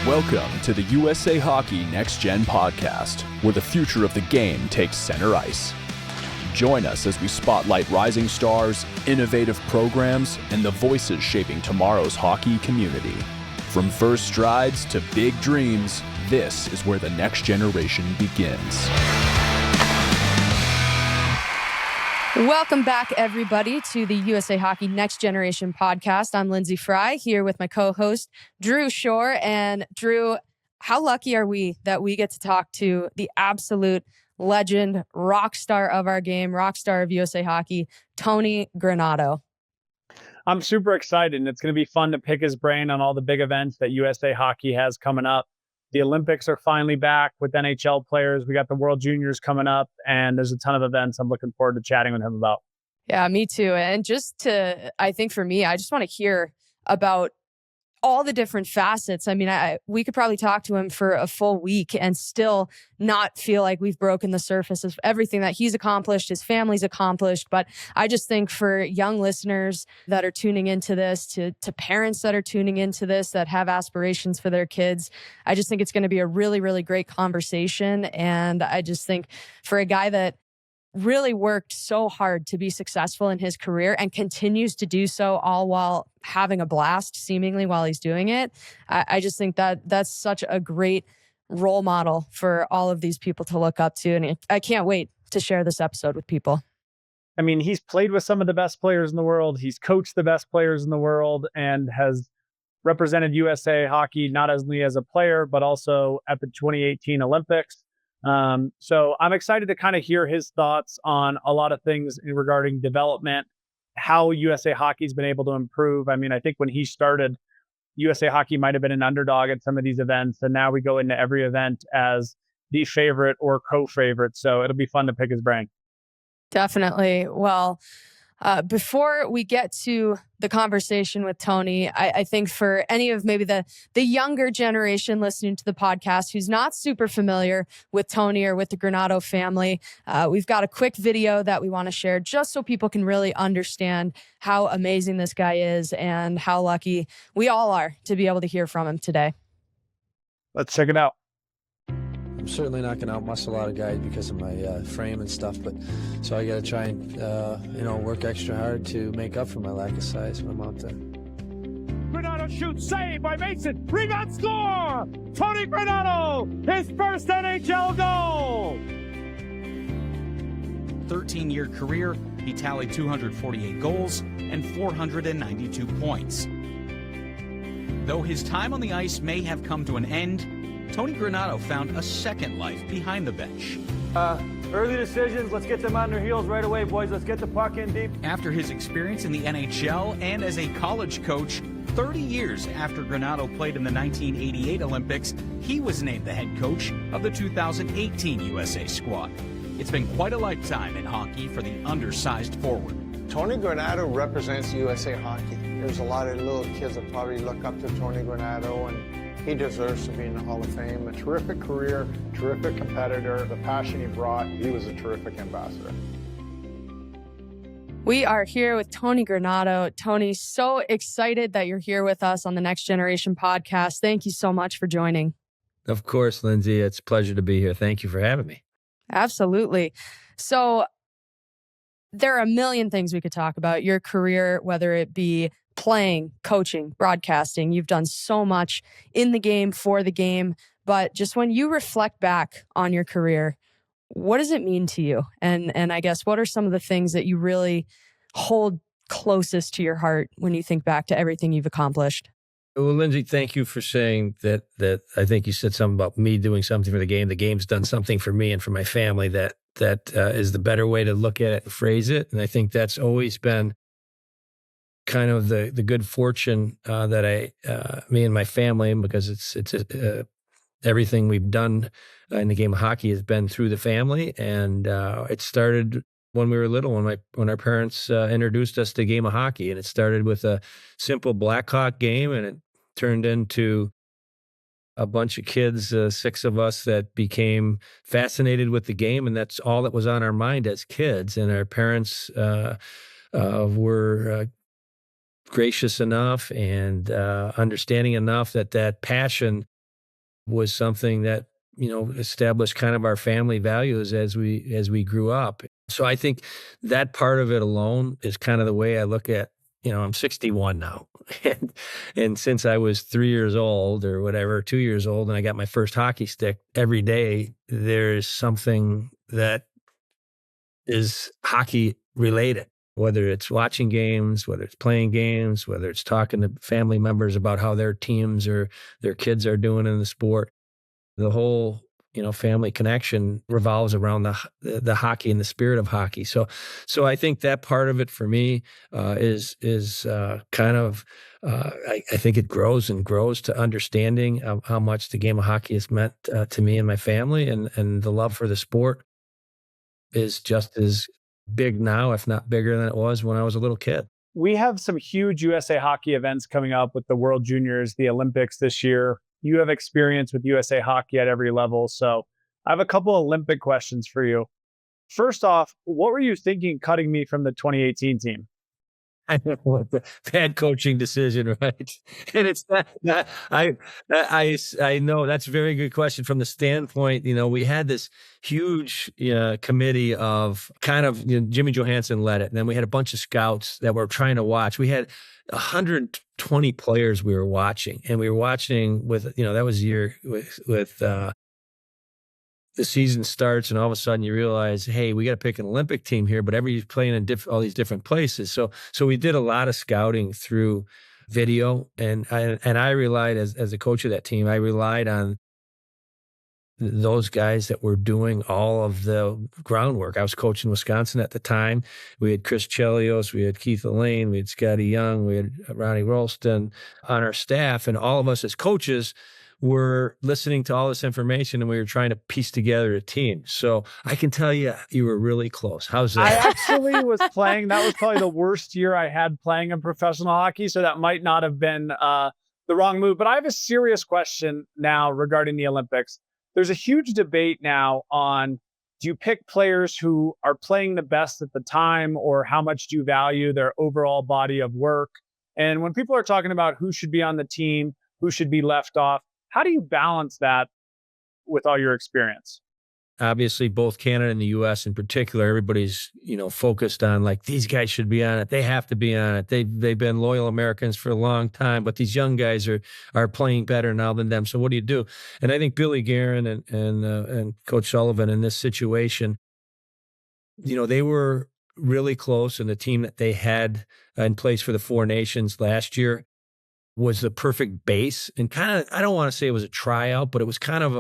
Welcome to the USA Hockey Next Gen podcast, where the future of the game takes center ice. Join us as we spotlight rising stars, innovative programs, and the voices shaping tomorrow's hockey community. From first strides to big dreams, this is where the next generation begins. Welcome back, everybody, to the USA Hockey Next Generation podcast. I'm Lyndsey here with my co-host, Drew Shore. And Drew, how lucky are we that we get to talk to the absolute legend, rock star of our game, rock star of USA Hockey, Tony Granato. I'm super excited, and it's going to be fun to pick his brain on all the big events that USA Hockey has coming up. The Olympics are finally back with NHL players. We got the World Juniors coming up, and there's a ton of events I'm looking forward to chatting with him about. Yeah, me too. And I think for me, I just want to hear about all the different facets. I mean, we could probably talk to him for a full week and still not feel like we've broken the surface of everything that he's accomplished, his family's accomplished. But I just think for young listeners that are tuning into this, to parents that are tuning into this, that have aspirations for their kids, I just think it's going to be a really, really great conversation. And I just think for a guy that really worked so hard to be successful in his career and continues to do so all while having a blast seemingly while he's doing it. I just think that that's such a great role model for all of these people to look up to. And I can't wait to share this episode with people. I mean, he's played with some of the best players in the world. He's coached the best players in the world and has represented USA Hockey not only as a player, but also at the 2018 Olympics. So I'm excited to kind of hear his thoughts on a lot of things regarding development, how USA Hockey's been able to improve. I mean, I think when he started, USA Hockey might have been an underdog at some of these events, and now we go into every event as the favorite or co-favorite. So it'll be fun to pick his brain. Definitely. Well, before we get to the conversation with Tony, I think for any of maybe the younger generation listening to the podcast who's not super familiar with Tony or with the Granato family, we've got a quick video that we want to share just so people can really understand how amazing this guy is and how lucky we all are to be able to hear from him today. Let's check it out. I'm certainly not going to outmuscle a lot of guys because of my frame and stuff, but so I got to try and work extra hard to make up for my lack of size when I'm out there. Granato shoots, saved by Mason, rebound, score! Tony Granato, his first NHL goal! 13-year career, he tallied 248 goals and 492 points. Though his time on the ice may have come to an end, Tony Granato found a second life behind the bench. Early decisions, let's get them on their heels right away, boys. Let's get the puck in deep. After his experience in the NHL and as a college coach, 30 years after Granato played in the 1988 Olympics, he was named the head coach of the 2018 USA squad. It's been quite a lifetime in hockey for the undersized forward. Tony Granato represents USA Hockey. There's a lot of little kids that probably look up to Tony Granato, and he deserves to be in the Hall of Fame. A terrific career, terrific competitor. The passion he brought, he was a terrific ambassador. We are here with Tony Granato. Tony, so excited that you're here with us on the Next Generation podcast. Thank you so much for joining. Of course, Lyndsey, it's a pleasure to be here. Thank you for having me. Absolutely. So there are a million things we could talk about. Your career, whether it be playing, coaching, broadcasting, you've done so much in the game, for the game. But just when you reflect back on your career, what does it mean to you? And I guess, what are some of the things that you really hold closest to your heart when you think back to everything you've accomplished? Well, Lyndsey, thank you for saying that. I think you said something about me doing something for the game. The game's done something for me and for my family. That is the better way to look at it and phrase it. And I think that's always been kind of the good fortune that me and my family, because it's everything we've done in the game of hockey has been through the family, and it started when we were little, when our parents introduced us to the game of hockey, and it started with a simple Blackhawk game, and it turned into a bunch of kids, 6 of us, that became fascinated with the game, and that's all that was on our mind as kids. And our parents were gracious enough and understanding enough that passion was something that, established kind of our family values as we grew up. So I think that part of it alone is kind of the way I look at, I'm 61 now. And since I was 3 years old or whatever, 2 years old, and I got my first hockey stick, every day there's something that is hockey related, whether it's watching games, whether it's playing games, whether it's talking to family members about how their teams or their kids are doing in the sport. The whole, family connection revolves around the hockey and the spirit of hockey. So I think that part of it for me is kind of, I think it grows and grows to understanding how much the game of hockey has meant to me and my family, and the love for the sport is just as big now, if not bigger than it was when I was a little kid. We have some huge USA Hockey events coming up with the World Juniors, the Olympics this year. You have experience with USA Hockey at every level. So I have a couple Olympic questions for you. First off, what were you thinking cutting me from the 2018 team? I know what the bad coaching decision, right? And it's not I know that's a very good question from the standpoint, we had this huge committee of kind of, Jimmy Johansson led it. And then we had a bunch of scouts that were trying to watch. We had 120 players we were watching, and we were watching with, that was a year with the season starts, and all of a sudden you realize, hey, we got to pick an Olympic team here, but everybody's playing in all these different places. So we did a lot of scouting through video, and I relied as a coach of that team, I relied on those guys that were doing all of the groundwork. I was coaching Wisconsin at the time. We had Chris Chelios, we had Keith Elaine, we had Scotty Young, we had Ronnie Rolston on our staff, and all of us as coaches were listening to all this information, and we were trying to piece together a team. So I can tell you, you were really close. How's that? I actually was playing. That was probably the worst year I had playing in professional hockey. So that might not have been the wrong move. But I have a serious question now regarding the Olympics. There's a huge debate now on, do you pick players who are playing the best at the time, or how much do you value their overall body of work? And when people are talking about who should be on the team, who should be left off, how do you balance that with all your experience? Obviously, both Canada and the U.S. in particular, everybody's, focused on like, these guys should be on it. They have to be on it. They've been loyal Americans for a long time, but these young guys are playing better now than them. So what do you do? And I think Billy Guerin and Coach Sullivan in this situation, they were really close, and the team that they had in place for the Four Nations last year was the perfect base, and kind of, I don't want to say it was a tryout, but it was kind of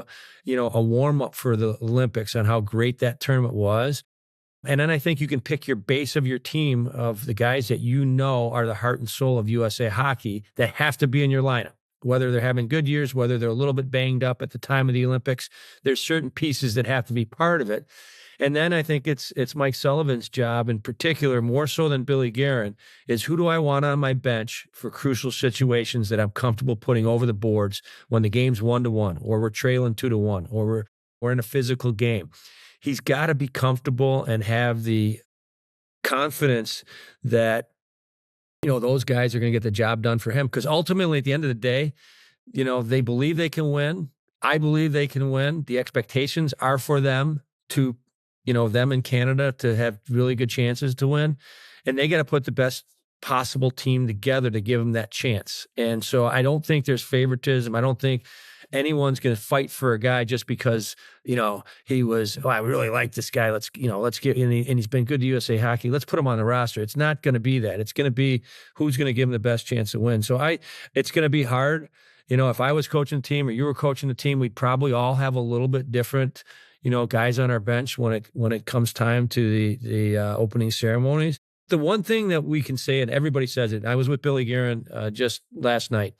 a warm up for the Olympics on how great that tournament was. And then I think you can pick your base of your team of the guys that are the heart and soul of USA Hockey that have to be in your lineup, whether they're having good years, whether they're a little bit banged up at the time of the Olympics. There's certain pieces that have to be part of it. And then I think it's Mike Sullivan's job in particular, more so than Billy Guerin, is who do I want on my bench for crucial situations that I'm comfortable putting over the boards when the game's 1-1, or we're trailing 2-1, or we're in a physical game. He's got to be comfortable and have the confidence that, those guys are going to get the job done for him. Because ultimately, at the end of the day, they believe they can win. I believe they can win. The expectations are for them to, them in Canada to have really good chances to win. And they got to put the best possible team together to give them that chance. And so I don't think there's favoritism. I don't think anyone's going to fight for a guy just because, he was, I really like this guy. Let's get, and he's been good to USA Hockey. Let's put him on the roster. It's not going to be that. It's going to be who's going to give him the best chance to win. So it's going to be hard. If I was coaching the team or you were coaching the team, we'd probably all have a little bit different, guys on our bench when it comes time to the opening ceremonies. The one thing that we can say, and everybody says it, I was with Billy Guerin just last night.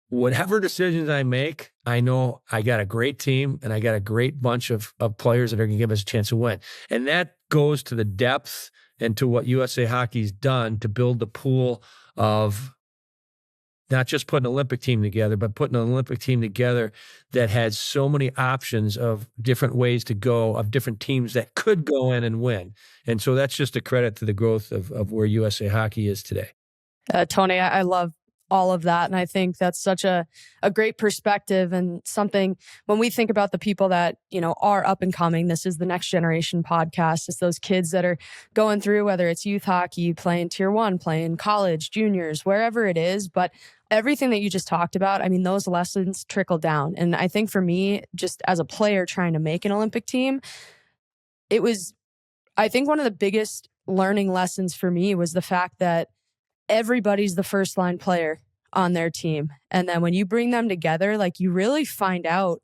Whatever decisions I make, I know I got a great team and I got a great bunch of players that are going to give us a chance to win. And that goes to the depth and to what USA Hockey's done to build the pool of not just putting an Olympic team together, but putting an Olympic team together that has so many options of different ways to go, of different teams that could go in and win. And so that's just a credit to the growth of where USA Hockey is today. Tony, I love all of that. And I think that's such a great perspective, and something when we think about the people that, are up and coming. This is the Next Generation podcast. It's those kids that are going through, whether it's youth hockey, playing tier 1, playing college, juniors, wherever it is. But everything that you just talked about, I mean, those lessons trickle down. And I think for me, just as a player trying to make an Olympic team, it was, I think one of the biggest learning lessons for me was the fact that everybody's the first line player on their team. And then when you bring them together, like, you really find out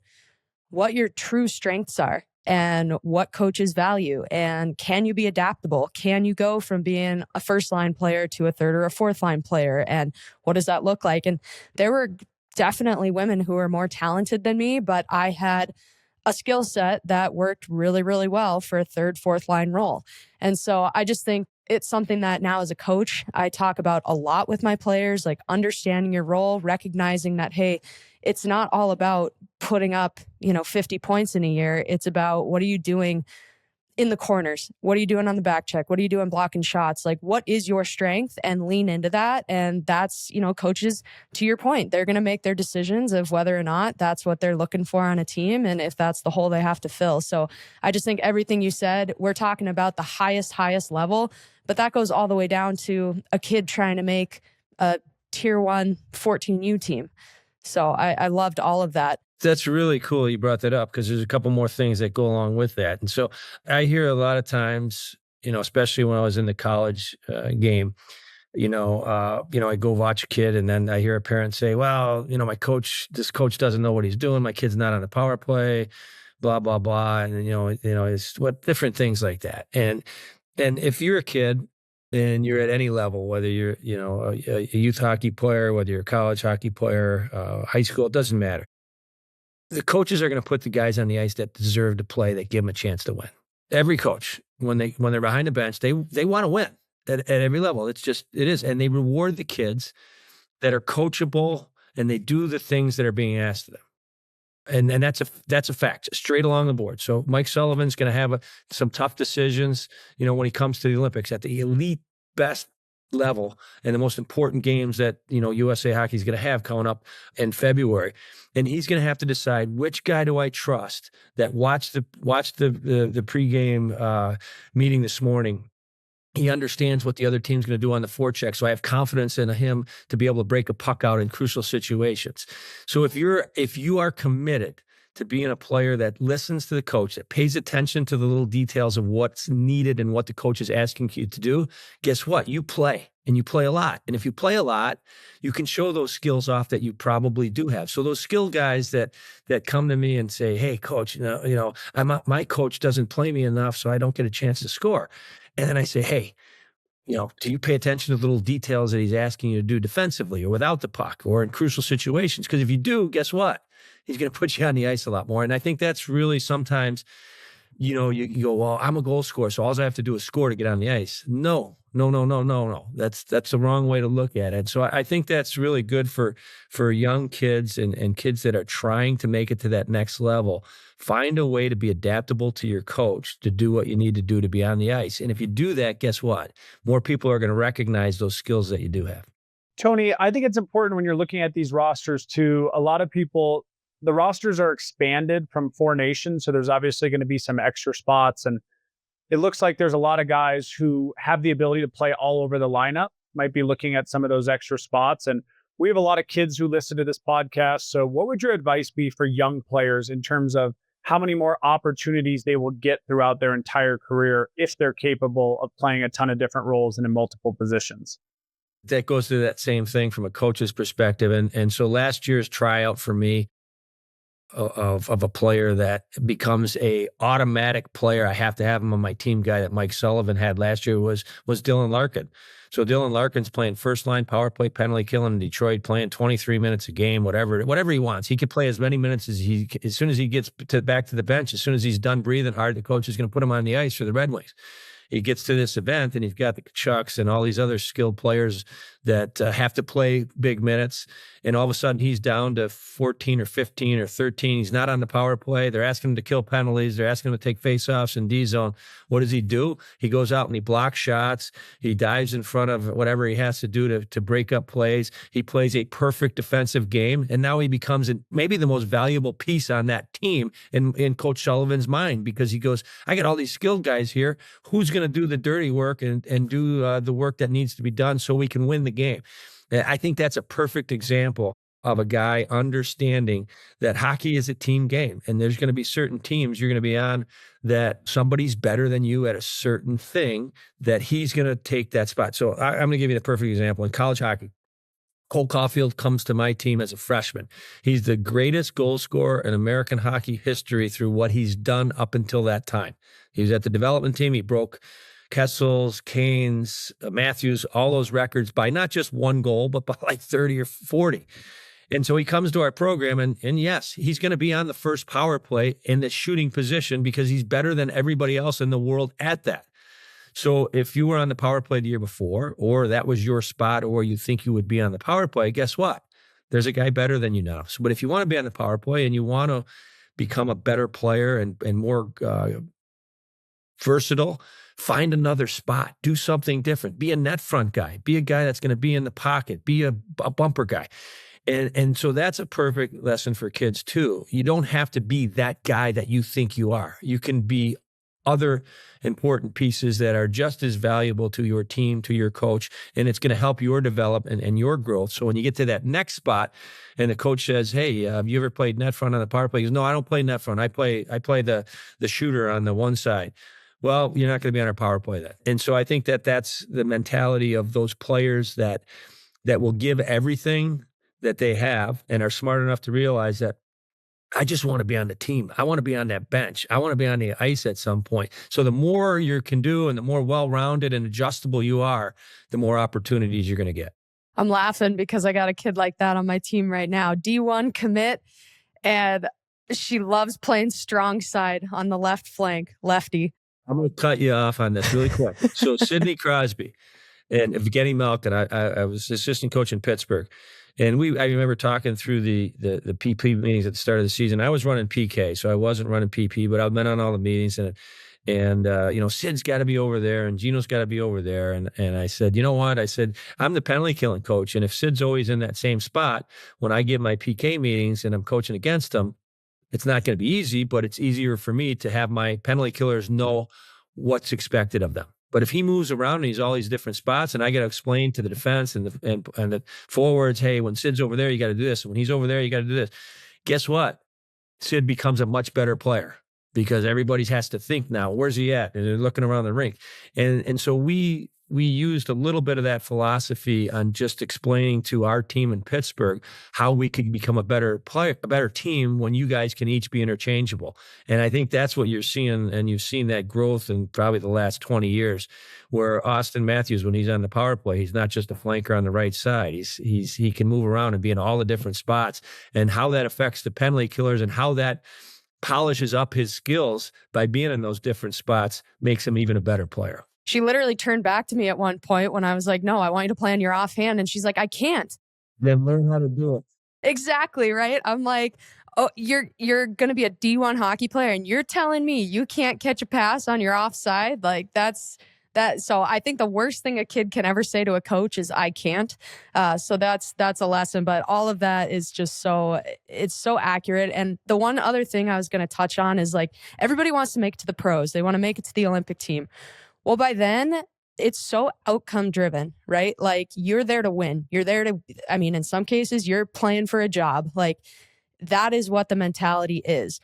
what your true strengths are and what coaches value. And can you be adaptable? Can you go from being a first line player to a third or a fourth line player? And what does that look like? And there were definitely women who were more talented than me, but I had a skill set that worked really, really well for a third, fourth line role. And so I just think it's something that now as a coach, I talk about a lot with my players, like understanding your role, recognizing that, hey, it's not all about putting up, 50 points in a year. It's about, what are you doing in the corners? What are you doing on the back check? What are you doing blocking shots? Like, what is your strength? And lean into that. And that's, coaches, to your point, they're going to make their decisions of whether or not that's what they're looking for on a team, and if that's the hole they have to fill. So I just think everything you said, we're talking about the highest level, but that goes all the way down to a kid trying to make a tier 1 14U team. So I loved all of that. That's really cool you brought that up, because there's a couple more things that go along with that. And so I hear a lot of times, especially when I was in the college game, I go watch a kid, and then I hear a parent say, well, this coach doesn't know what he's doing. My kid's not on the power play, blah, blah, blah. And, it's what different things like that. And if you're a kid and you're at any level, whether you're, a youth hockey player, whether you're a college hockey player, high school, it doesn't matter. The coaches are going to put the guys on the ice that deserve to play, that give them a chance to win. Every coach, when they're behind the bench, they want to win at every level. It is. And they reward the kids that are coachable, and they do the things that are being asked of them. And that's a fact, straight along the board. So Mike Sullivan's going to have some tough decisions, when he comes to the Olympics at the elite best level, and the most important games that, USA Hockey is going to have coming up in February. And he's going to have to decide, which guy do I trust that watched the pregame meeting this morning. He understands what the other team's going to do on the forecheck, so I have confidence in him to be able to break a puck out in crucial situations. So if you are committed to being a player that listens to the coach, that pays attention to the little details of what's needed and what the coach is asking you to do, guess what? You play, and you play a lot. And if you play a lot, you can show those skills off that you probably do have. So those skill guys that come to me and say, hey, coach, my coach doesn't play me enough, so I don't get a chance to score. And then I say, hey, do you pay attention to the little details that he's asking you to do defensively or without the puck or in crucial situations? Because if you do, guess what? He's going to put you on the ice a lot more. And I think that's really sometimes, you go, well, I'm a goal scorer, so all I have to do is score to get on the ice. No. That's the wrong way to look at it. So I think that's really good for young kids and kids that are trying to make it to that next level. Find a way to be adaptable to your coach to do what you need to do to be on the ice. And if you do that, guess what? More people are going to recognize those skills that you do have. Tony, I think it's important when you're looking at these rosters too. A lot of people, the rosters are expanded from 4 nations, so there's obviously going to be some extra spots. And it looks like there's a lot of guys who have the ability to play all over the lineup, might be looking at some of those extra spots. And we have a lot of kids who listen to this podcast. So what would your advice be for young players in terms of how many more opportunities they will get throughout their entire career if they're capable of playing a ton of different roles and in multiple positions? That goes to that same thing from a coach's perspective. And so last year's tryout for me of a player that becomes a automatic player, I have to have him on my team guy that Mike Sullivan had last year was Dylan Larkin. So Dylan Larkin's playing first line power play penalty killing in Detroit, playing 23 minutes a game, whatever he wants. He could play as many minutes as soon as he gets back to the bench, as soon as he's done breathing hard, the coach is going to put him on the ice for the Red Wings. He gets to this event and he's got the Chucks and all these other skilled players that have to play big minutes. And all of a sudden he's down to 14 or 15 or 13. He's not on the power play. They're asking him to kill penalties. They're asking him to take faceoffs in D zone. What does he do? He goes out and he blocks shots. He dives in front of whatever he has to do to break up plays. He plays a perfect defensive game. And now he becomes maybe the most valuable piece on that team in Coach Sullivan's mind, because he goes, I got all these skilled guys here. Who's going to do the dirty work and do the work that needs to be done so we can win the game? I think that's a perfect example of a guy understanding that hockey is a team game. And there's going to be certain teams you're going to be on that somebody's better than you at a certain thing, that he's going to take that spot. So I'm going to give you the perfect example. In college hockey, Cole Caulfield comes to my team as a freshman. He's the greatest goal scorer in American hockey history through what he's done up until that time. He was at the development team. He broke Kessel's, Kane's, Matthews, all those records by not just one goal, but by like 30 or 40. And so he comes to our program, and yes, he's going to be on the first power play in the shooting position because he's better than everybody else in the world at that. So if you were on the power play the year before, or that was your spot, or you think you would be on the power play, guess what? There's a guy better than you now. So, but if you want to be on the power play and you want to become a better player and more versatile, find another spot, do something different, be a net front guy, be a guy that's going to be in the pocket, be a bumper guy. And so that's a perfect lesson for kids too. You don't have to be that guy that you think you are. You can be other important pieces that are just as valuable to your team, to your coach, and it's going to help your development and your growth. So when you get to that next spot and the coach says, hey, have you ever played net front on the power play? He goes, no, I don't play net front. I play the shooter on the one side. Well, you're not going to be on our power play then. And so I think that's the mentality of those players that will give everything that they have and are smart enough to realize that I just want to be on the team. I want to be on that bench. I want to be on the ice at some point. So the more you can do and the more well-rounded and adjustable you are, the more opportunities you're going to get. I'm laughing because I got a kid like that on my team right now. D1 commit, and she loves playing strong side on the left flank, lefty. I'm going to cut you off on this really quick. So Sidney Crosby and Evgeny Malkin, I was assistant coach in Pittsburgh. And I remember talking through the PP meetings at the start of the season. I was running PK, so I wasn't running PP, but I've been on all the meetings, and Sid's got to be over there, and Gino's got to be over there. And I said, you know what? I said, I'm the penalty killing coach, and if Sid's always in that same spot, when I give my PK meetings and I'm coaching against him, it's not going to be easy, but it's easier for me to have my penalty killers know what's expected of them. But if he moves around and he's all these different spots, and I got to explain to the defense and the forwards, hey, when Sid's over there, you got to do this. And when he's over there, you got to do this. Guess what? Sid becomes a much better player because everybody has to think now, where's he at? And they're looking around the rink. And so we used a little bit of that philosophy on just explaining to our team in Pittsburgh how we could become a better player, a better team when you guys can each be interchangeable. And I think that's what you're seeing, and you've seen that growth in probably the last 20 years, where Austin Matthews, when he's on the power play, he's not just a flanker on the right side. He can move around and be in all the different spots, and how that affects the penalty killers and how that polishes up his skills by being in those different spots makes him even a better player. She literally turned back to me at one point when I was like, no, I want you to play on your offhand. And she's like, I can't. Then learn how to do it. Exactly, right? I'm like, oh, you're going to be a D1 hockey player and you're telling me you can't catch a pass on your offside? Like that's that. So I think the worst thing a kid can ever say to a coach is I can't. So that's a lesson. But all of that is just it's so accurate. And the one other thing I was going to touch on is like everybody wants to make it to the pros. They want to make it to the Olympic team. Well, by then, it's so outcome driven, right? Like you're there to win. You're there to, in some cases, you're playing for a job. Like that is what the mentality is.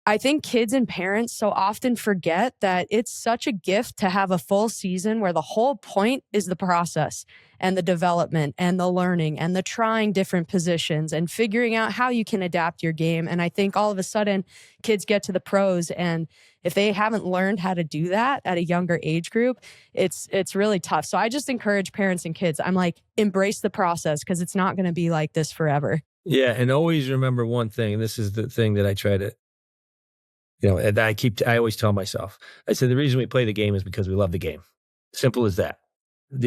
I think kids and parents so often forget that it's such a gift to have a full season where the whole point is the process and the development and the learning and the trying different positions and figuring out how you can adapt your game. And I think all of a sudden kids get to the pros, and if they haven't learned how to do that at a younger age group, it's really tough. So I just encourage parents and kids. I'm like, embrace the process because it's not going to be like this forever. Yeah. And always remember one thing. And this is the thing that I try to, and I always tell myself, I said, the reason we play the game is because we love the game. Simple as that.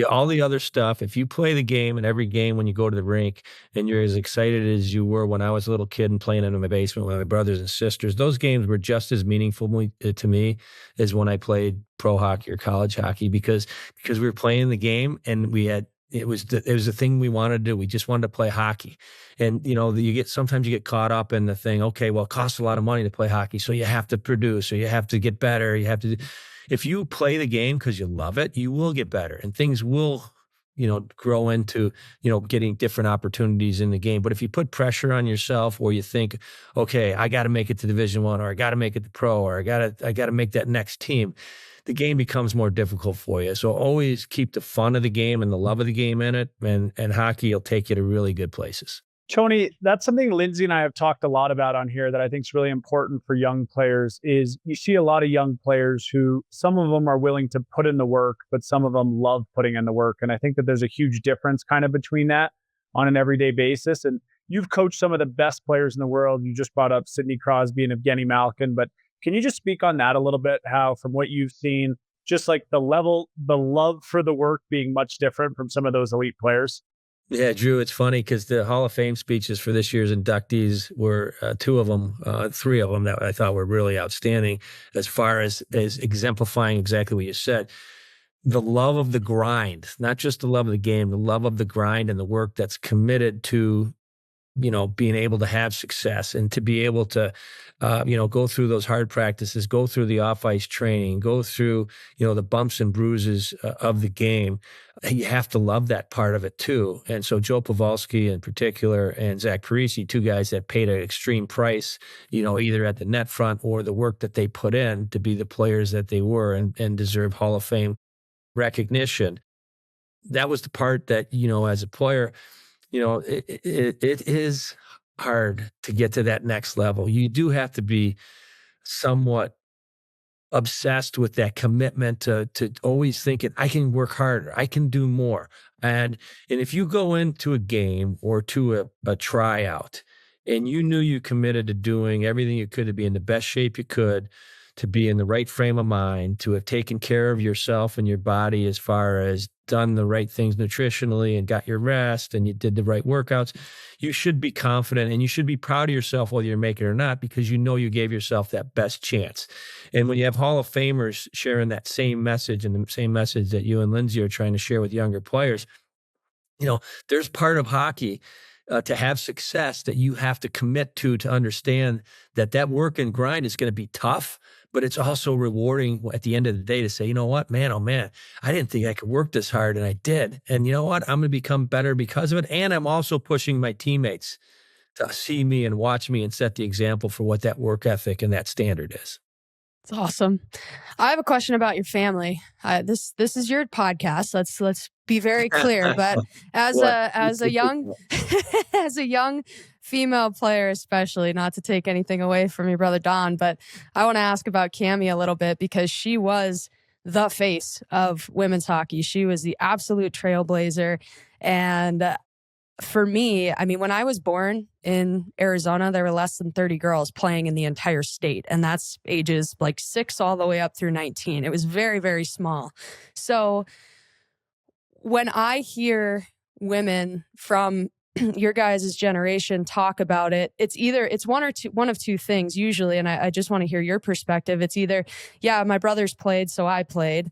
all the other stuff, if you play the game, and every game when you go to the rink and you're as excited as you were when I was a little kid and playing in my basement with my brothers and sisters, those games were just as meaningful to me as when I played pro hockey or college hockey, because we were playing the game and it was the thing we wanted to do. We just wanted to play hockey. And, sometimes you get caught up in the thing, okay, well, it costs a lot of money to play hockey, so you have to produce, or you have to get better. If you play the game because you love it, you will get better, and things will, grow into, getting different opportunities in the game. But if you put pressure on yourself, or you think, okay, I got to make it to Division I, or I got to make it to pro, or I got to make that next team, the game becomes more difficult for you. So always keep the fun of the game and the love of the game in it, and hockey will take you to really good places. Tony, that's something Lyndsey and I have talked a lot about on here that I think is really important for young players. Is you see a lot of young players who, some of them are willing to put in the work, but some of them love putting in the work. And I think that there's a huge difference kind of between that on an everyday basis. And you've coached some of the best players in the world. You just brought up Sidney Crosby and Evgeny Malkin, but can you just speak on that a little bit? How, from what you've seen, just like the love for the work being much different from some of those elite players? Yeah, Drew, it's funny because the Hall of Fame speeches for this year's inductees were three of them that I thought were really outstanding as far as exemplifying exactly what you said. The love of the grind, not just the love of the game, the love of the grind and the work that's committed to, being able to have success, and to be able to, go through those hard practices, go through the off-ice training, go through, the bumps and bruises of the game. You have to love that part of it too. And so Joe Pavelski in particular and Zach Parise, two guys that paid an extreme price, either at the net front or the work that they put in to be the players that they were, and deserve Hall of Fame recognition. That was the part that, as a player, it is hard to get to that next level. You do have to be somewhat obsessed with that commitment to always thinking, I can work harder, I can do more. And if you go into a game or to a tryout and you knew you committed to doing everything you could to be in the best shape you could, to be in the right frame of mind, to have taken care of yourself and your body as far as done the right things nutritionally and got your rest and you did the right workouts, you should be confident and you should be proud of yourself whether you're making it or not, because you gave yourself that best chance. And when you have Hall of Famers sharing that same message, and the same message that you and Lyndsey are trying to share with younger players, there's part of hockey to have success that you have to commit to understand that work and grind is going to be tough, but it's also rewarding at the end of the day to say, you know what, man, oh man, I didn't think I could work this hard, and I did. And you know what, I'm going to become better because of it. And I'm also pushing my teammates to see me and watch me and set the example for what that work ethic and that standard is. It's awesome. I have a question about your family. This is your podcast. Let's be very clear. But as a young as a young female player, especially, not to take anything away from your brother Don, but I want to ask about Cammi a little bit, because she was the face of women's hockey. She was the absolute trailblazer. And for me, I mean, when I was born in Arizona, there were less than 30 girls playing in the entire state. And that's ages like 6 all the way up through 19. It was very, very small. So when I hear women from your guys' generation talk about it, it's one of two things usually. And I just want to hear your perspective. It's either, yeah, my brothers played, so I played,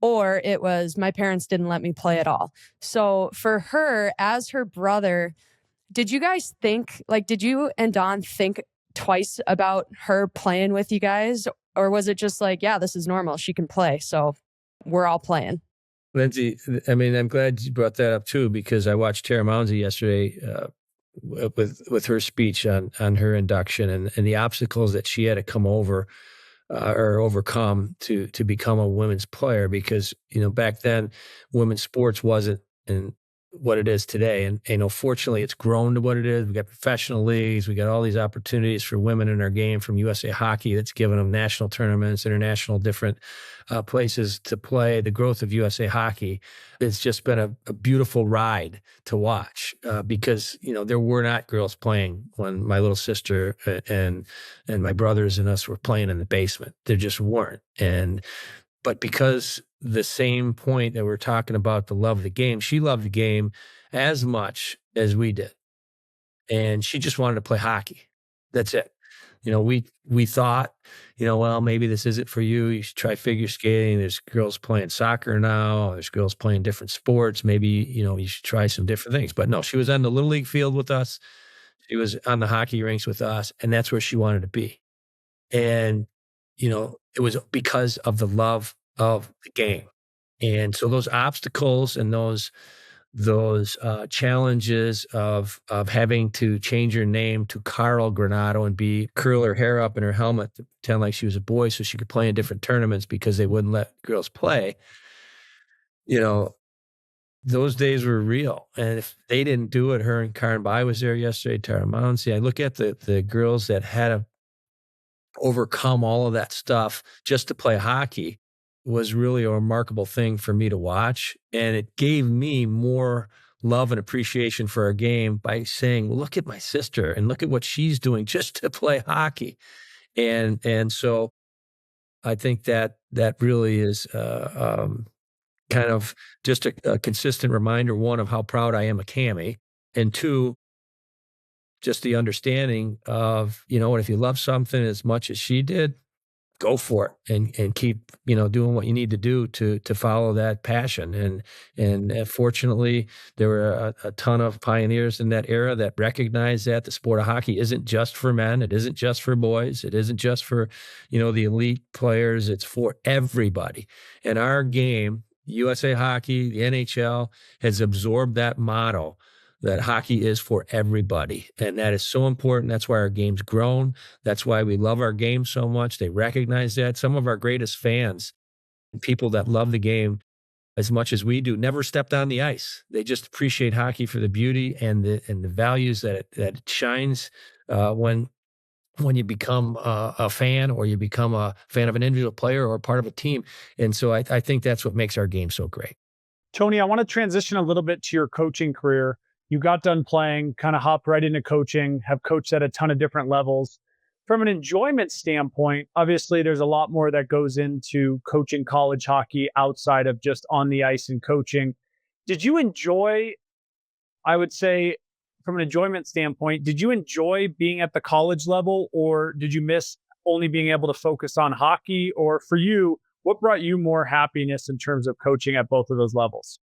or it was my parents didn't let me play at all. So for her, as her brother, did you guys think, did you and Don think twice about her playing with you guys? Or was it just like, yeah, this is normal, she can play, so we're all playing? Lyndsey, I mean, I'm glad you brought that up too, because I watched Tara Mounsey yesterday with her speech on her induction and the obstacles that she had to come over or overcome to become a women's player, because back then women's sports wasn't in what it is today, and fortunately it's grown to what it is. We got professional leagues, we got all these opportunities for women in our game from USA Hockey that's given them national tournaments, international different places to play. The growth of USA Hockey, it's just been a beautiful ride to watch because there were not girls playing when my little sister and my brothers and us were playing in the basement. There just weren't. But because the same point that we're talking about, the love of the game. She loved the game as much as we did. And she just wanted to play hockey. That's it. We thought, well, maybe this isn't for you. You should try figure skating. There's girls playing soccer now. There's girls playing different sports. Maybe, you should try some different things. But no, she was on the Little League field with us. She was on the hockey rinks with us, and that's where she wanted to be. And, it was because of the love of the game. And so those obstacles and those challenges of having to change her name to Carl Granato and curl her hair up in her helmet to pretend like she was a boy so she could play in different tournaments because they wouldn't let girls play. Those days were real. And if they didn't do it, her and Karen Bai was there yesterday, Tara Mouncy. I look at the girls that had to overcome all of that stuff just to play hockey. Was really a remarkable thing for me to watch. And it gave me more love and appreciation for our game by saying, well, look at my sister and look at what she's doing just to play hockey. And so I think that really is kind of just a consistent reminder, one, of how proud I am of Cammi, and two, just the understanding of, if you love something as much as she did, go for it and keep, doing what you need to do to follow that passion. And fortunately, there were a ton of pioneers in that era that recognized that the sport of hockey isn't just for men. It isn't just for boys. It isn't just for, the elite players. It's for everybody. And our game, USA Hockey, the NHL, has absorbed that motto that hockey is for everybody. And that is so important. That's why our game's grown. That's why we love our game so much. They recognize that. Some of our greatest fans and people that love the game as much as we do never stepped on the ice. They just appreciate hockey for the beauty and the values that it shines when you become a fan, or you become a fan of an individual player or part of a team. And so I think that's what makes our game so great. Tony, I want to transition a little bit to your coaching career. You got done playing, kind of hopped right into coaching, have coached at a ton of different levels. From an enjoyment standpoint, obviously there's a lot more that goes into coaching college hockey outside of just on the ice and coaching. Did you enjoy, I would say, from an enjoyment standpoint, did you enjoy being at the college level, or did you miss only being able to focus on hockey? Or for you, what brought you more happiness in terms of coaching at both of those levels?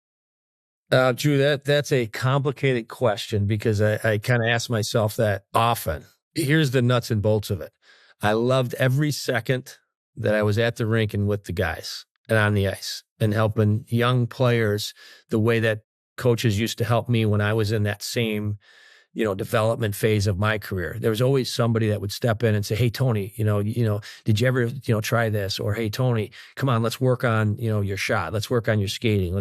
Drew, that's a complicated question because I kind of ask myself that often. Here's the nuts and bolts of it. I loved every second that I was at the rink and with the guys and on the ice and helping young players the way that coaches used to help me when I was in that same, development phase of my career. There was always somebody that would step in and say, "Hey, Tony, did you ever, try this?" Or, "Hey, Tony, come on, let's work on, your shot. Let's work on your skating.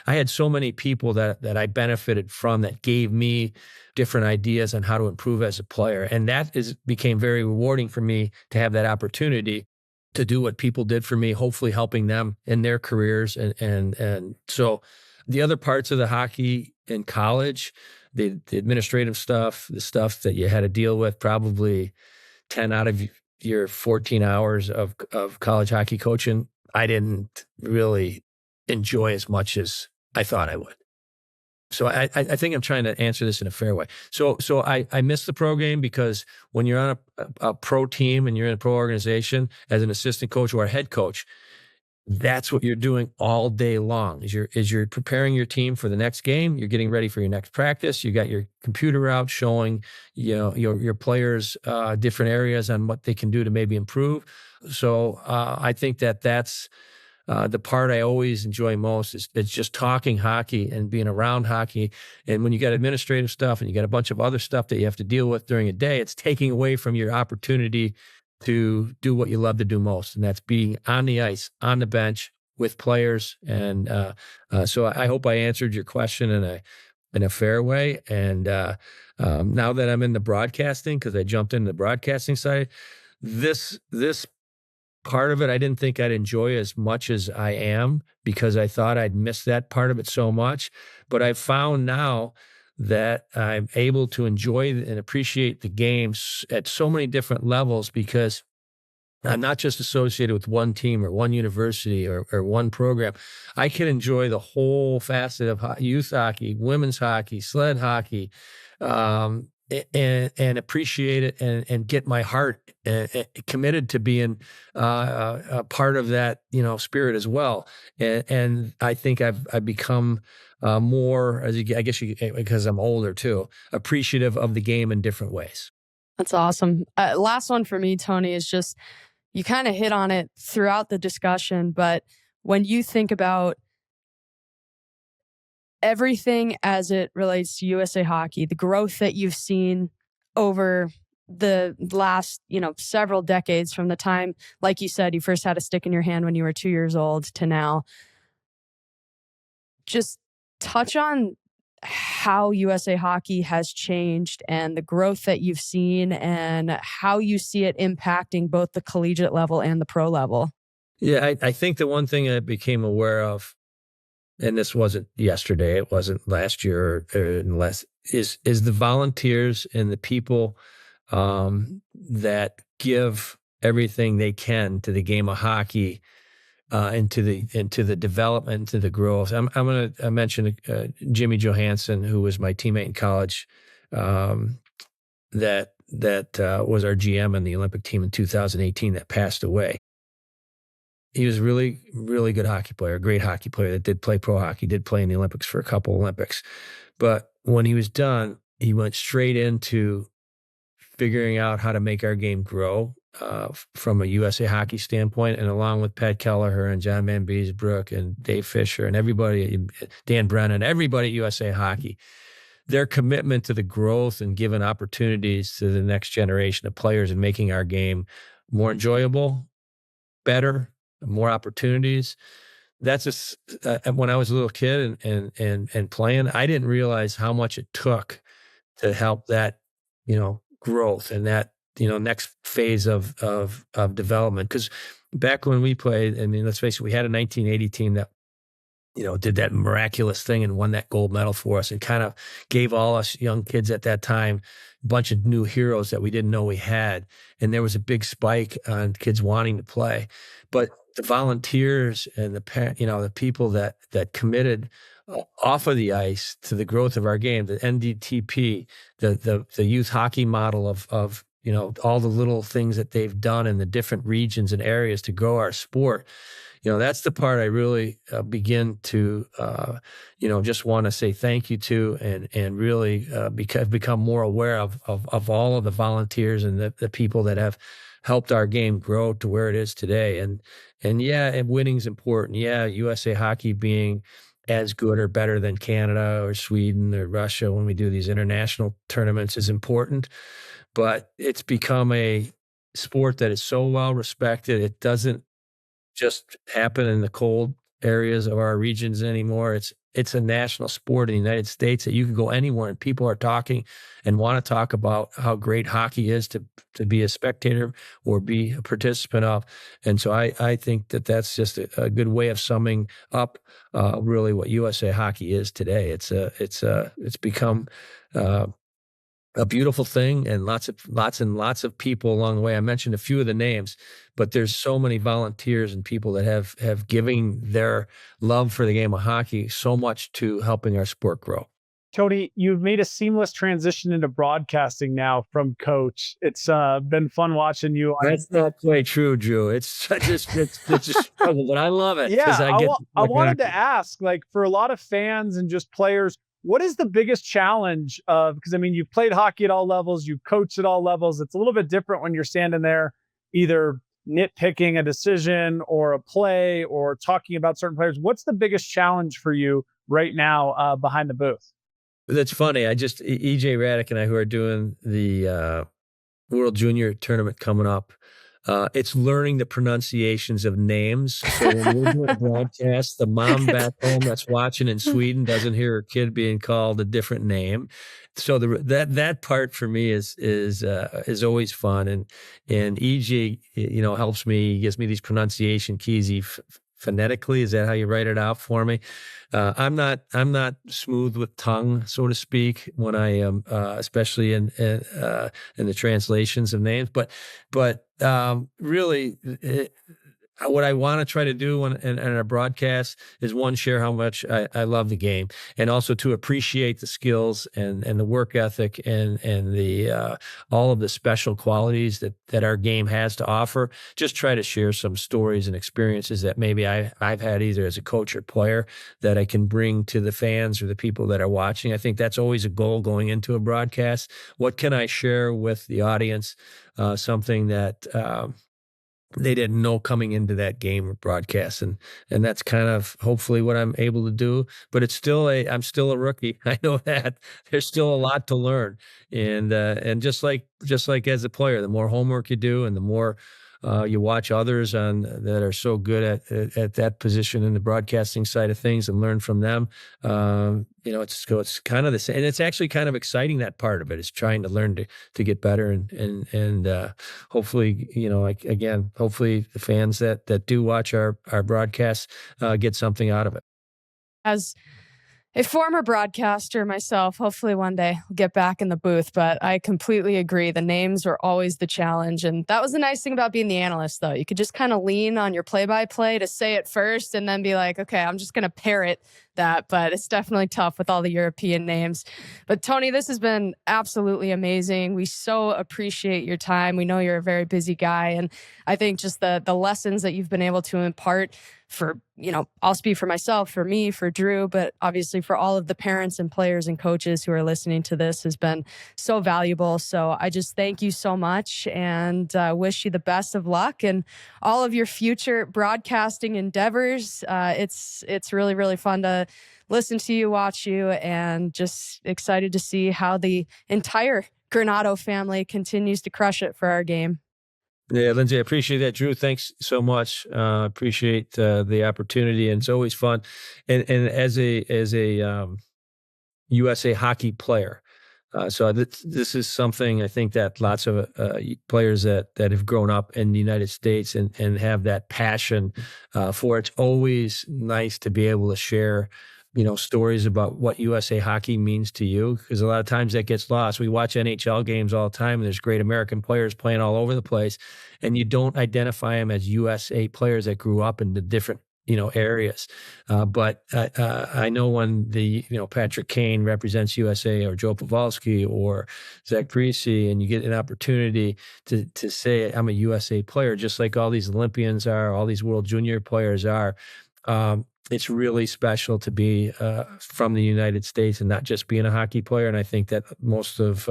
I had so many people that I benefited from that gave me different ideas on how to improve as a player. And that became very rewarding for me to have that opportunity to do what people did for me, hopefully helping them in their careers. And so the other parts of the hockey in college, the administrative stuff, the stuff that you had to deal with, probably 10 out of your 14 hours of college hockey coaching, I didn't really enjoy as much as I thought I would. So I think I'm trying to answer this in a fair way. So I miss the pro game because when you're on a pro team and you're in a pro organization as an assistant coach or a head coach, that's what you're doing all day long. Is you're preparing your team for the next game. You're getting ready for your next practice. You got your computer out showing your players different areas on what they can do to maybe improve. So I think that's the part I always enjoy most is just talking hockey and being around hockey. And when you got administrative stuff and you got a bunch of other stuff that you have to deal with during a day, it's taking away from your opportunity to do what you love to do most. And that's being on the ice, on the bench with players. And so I hope I answered your question in a fair way. And now that I'm in the broadcasting, because I jumped into the broadcasting side, this part of it, I didn't think I'd enjoy as much as I am because I thought I'd miss that part of it so much. But I've found now that I'm able to enjoy and appreciate the games at so many different levels because I'm not just associated with one team or one university or one program. I can enjoy the whole facet of youth hockey, women's hockey, sled hockey, and appreciate it and get my heart committed to being a part of that, spirit as well. And I think I've become more, because I'm older too, appreciative of the game in different ways. That's awesome. Last one for me, Tony, is just, you kind of hit on it throughout the discussion, but when you think about everything as it relates to USA Hockey, the growth that you've seen over the last, several decades, from the time, like you said, you first had a stick in your hand when you were 2 years old to now, just touch on how USA Hockey has changed and the growth that you've seen and how you see it impacting both the collegiate level and the pro level. Yeah, I think the one thing I became aware of, and this wasn't yesterday, it wasn't last year or less, is the volunteers and the people that give everything they can to the game of hockey, into the development, to the growth. I'm going to mention Jimmy Johansson, who was my teammate in college, that was our GM in the Olympic team in 2018 that passed away. He was a really, really good hockey player, a great hockey player that did play pro hockey, did play in the Olympics for a couple Olympics. But when he was done, he went straight into figuring out how to make our game grow from a USA Hockey standpoint. And along with Pat Kelleher and John Van Beesbrook and Dave Fisher and everybody, Dan Brennan, everybody at USA Hockey, their commitment to the growth and giving opportunities to the next generation of players and making our game more enjoyable, better, more opportunities. That's just when I was a little kid and playing, I didn't realize how much it took to help that, growth and that, next phase of development. Because back when we played, let's face it, we had a 1980 team that, did that miraculous thing and won that gold medal for us and kind of gave all us young kids at that time a bunch of new heroes that we didn't know we had. And there was a big spike on kids wanting to play. But the volunteers and the people that committed off of the ice to the growth of our game, the NDTP, the youth hockey model of all the little things that they've done in the different regions and areas to grow our sport. That's the part I really begin to, just want to say thank you to and really become more aware of all of the volunteers and the people that have helped our game grow to where it is today. And yeah, winning's important. Yeah, USA Hockey being as good or better than Canada or Sweden or Russia when we do these international tournaments is important. But it's become a sport that is so well respected. It doesn't just happen in the cold areas of our regions anymore. It's a national sport in the United States that you can go anywhere and people are talking and want to talk about how great hockey is to be a spectator or be a participant of. And so I think that's just a good way of summing up really what USA Hockey is today. It's become a beautiful thing, and lots of people along the way. I mentioned a few of the names, but there's so many volunteers and people that have given their love for the game of hockey so much to helping our sport grow. Tony, you've made a seamless transition into broadcasting now from coach. It's been fun watching you. That's not quite true, Drew. It's just a struggle, but I love it. Yeah, I wanted to ask, for a lot of fans and just players, what is the biggest challenge of, because you've played hockey at all levels, you've coached at all levels. It's a little bit different when you're standing there either nitpicking a decision or a play or talking about certain players. What's the biggest challenge for you right now behind the booth? That's funny. EJ Raddick and I, who are doing the World Junior Tournament coming up, it's learning the pronunciations of names. So when we're doing a broadcast, the mom back home that's watching in Sweden doesn't hear her kid being called a different name. So that part for me is always fun. And EJ, helps me. He gives me these pronunciation keys. Phonetically, is that how you write it out for me? I'm not smooth with tongue, so to speak, when I am, especially in the translations of names. But really, what I want to try to do in our broadcast is, one, share how much I love the game, and also to appreciate the skills and the work ethic and the all of the special qualities that our game has to offer. Just try to share some stories and experiences that maybe I've had either as a coach or player that I can bring to the fans or the people that are watching. I think that's always a goal going into a broadcast. What can I share with the audience? Something that they didn't know coming into that game or broadcast. And that's kind of hopefully what I'm able to do, but I'm still a rookie. I know that there's still a lot to learn. And just like as a player, the more homework you do and the more you watch others that are so good at that position in the broadcasting side of things and learn from them. It's kind of the same, and it's actually kind of exciting. That part of it is trying to learn to get better and hopefully, hopefully the fans that do watch our broadcasts get something out of it. As a former broadcaster myself, hopefully one day I'll get back in the booth, but I completely agree. The names are always the challenge. And that was the nice thing about being the analyst, though. You could just kind of lean on your play-by-play to say it first and then be like, okay, I'm just going to parrot that. But it's definitely tough with all the European names. But Tony, this has been absolutely amazing. We so appreciate your time. We know you're a very busy guy. And I think just the lessons that you've been able to impart for, I'll speak for myself, for me, for Drew, but obviously for all of the parents and players and coaches who are listening to this has been so valuable. So I just thank you so much and wish you the best of luck in all of your future broadcasting endeavors. It's really, really fun to listen to you, watch you, and just excited to see how the entire Granato family continues to crush it for our game. Yeah, Lyndsey, I appreciate that. Drew, thanks so much. Appreciate the opportunity, and it's always fun. And as a USA hockey player, so this is something I think that lots of players that have grown up in the United States and have that passion for. It's always nice to be able to share stories about what USA hockey means to you, because a lot of times that gets lost. We watch NHL games all the time, and there's great American players playing all over the place, and you don't identify them as USA players that grew up in the different areas. But I know when Patrick Kane represents USA, or Joe Pavelski, or Zach Parise, and you get an opportunity to say, I'm a USA player, just like all these Olympians are, all these World Junior players are. It's really special to be from the United States and not just being a hockey player. And I think that most of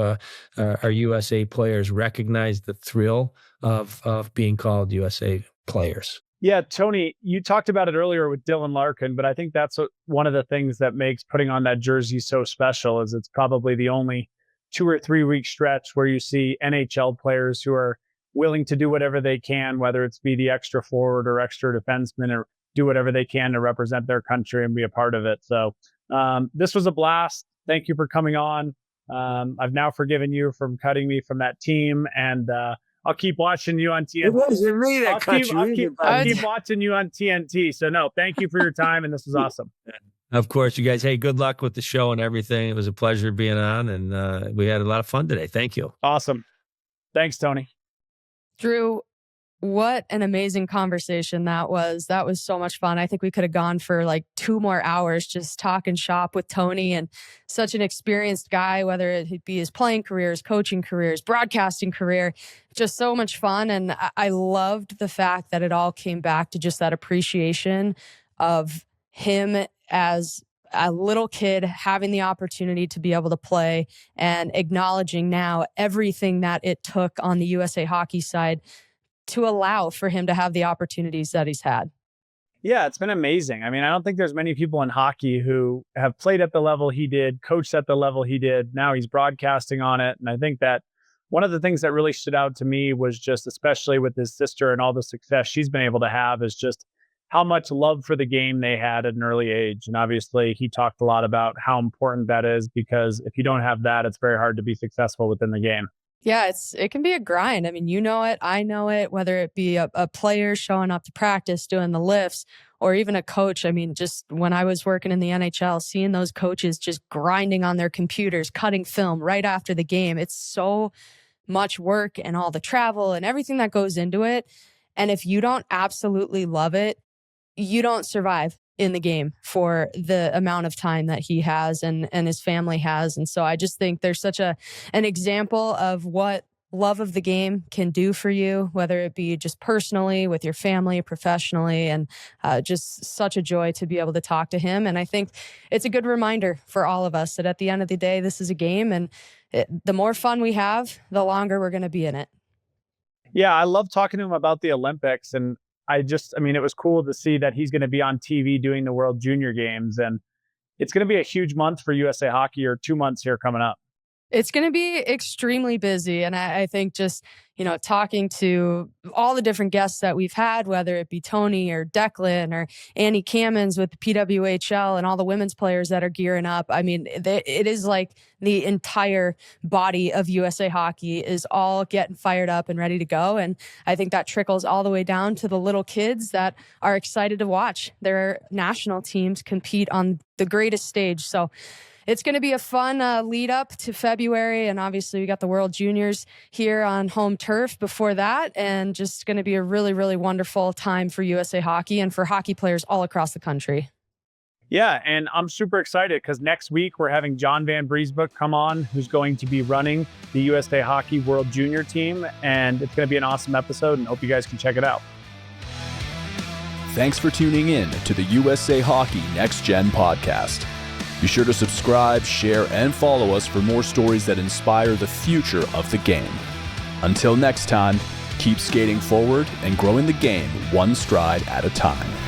our USA players recognize the thrill of being called USA players. Yeah, Tony, you talked about it earlier with Dylan Larkin, but I think that's one of the things that makes putting on that jersey so special. Is it's probably the only 2 or 3 week stretch where you see NHL players who are willing to do whatever they can, whether it's be the extra forward or extra defenseman, or do whatever they can to represent their country and be a part of it. So this was a blast. Thank you for coming on. I've now forgiven you from cutting me from that team, and I'll keep watching you on TNT. It wasn't me that cut you. I'll keep watching you on TNT. So no, thank you for your time, and this was awesome. Of course, you guys. Hey, good luck with the show and everything. It was a pleasure being on, and we had a lot of fun today. Thank you. Awesome. Thanks, Tony. Drew, what an amazing conversation that was. That was so much fun. I think we could have gone for like 2 more hours just talking shop with Tony, and such an experienced guy, whether it be his playing career, his coaching career, his broadcasting career. Just so much fun. And I loved the fact that it all came back to just that appreciation of him as a little kid having the opportunity to be able to play, and acknowledging now everything that it took on the USA hockey side to allow for him to have the opportunities that he's had. Yeah, it's been amazing. I mean, I don't think there's many people in hockey who have played at the level he did, coached at the level he did. Now he's broadcasting on it. And I think that one of the things that really stood out to me was just, especially with his sister and all the success she's been able to have, is just how much love for the game they had at an early age. And obviously he talked a lot about how important that is, because if you don't have that, it's very hard to be successful within the game. Yeah, it can be a grind. I mean, you know it, I know it, whether it be a player showing up to practice, doing the lifts, or even a coach. I mean, just when I was working in the NHL, seeing those coaches just grinding on their computers, cutting film right after the game. It's so much work and all the travel and everything that goes into it. And if you don't absolutely love it, you don't survive in the game for the amount of time that he has and his family has. And so I just think there's such an example of what love of the game can do for you, whether it be just personally, with your family, professionally, and just such a joy to be able to talk to him. And I think it's a good reminder for all of us that at the end of the day, this is a game, and the more fun we have, the longer we're going to be in it. Yeah, I love talking to him about the Olympics. And it was cool to see that he's going to be on TV doing the World Junior Games. And it's going to be a huge month for USA Hockey, or 2 months here coming up. It's going to be extremely busy. And I think just, talking to all the different guests that we've had, whether it be Tony or Declan or Annie Cammons with the PWHL and all the women's players that are gearing up. I mean, it is like the entire body of USA Hockey is all getting fired up and ready to go. And I think that trickles all the way down to the little kids that are excited to watch their national teams compete on the greatest stage. So it's going to be a fun lead up to February. And obviously we got the World Juniors here on home turf before that. And just going to be a really, really wonderful time for USA Hockey and for hockey players all across the country. Yeah, and I'm super excited because next week we're having John Van Briesbroek come on, who's going to be running the USA Hockey World Junior team. And it's going to be an awesome episode, and hope you guys can check it out. Thanks for tuning in to the USA Hockey Next Gen podcast. Be sure to subscribe, share, and follow us for more stories that inspire the future of the game. Until next time, keep skating forward and growing the game one stride at a time.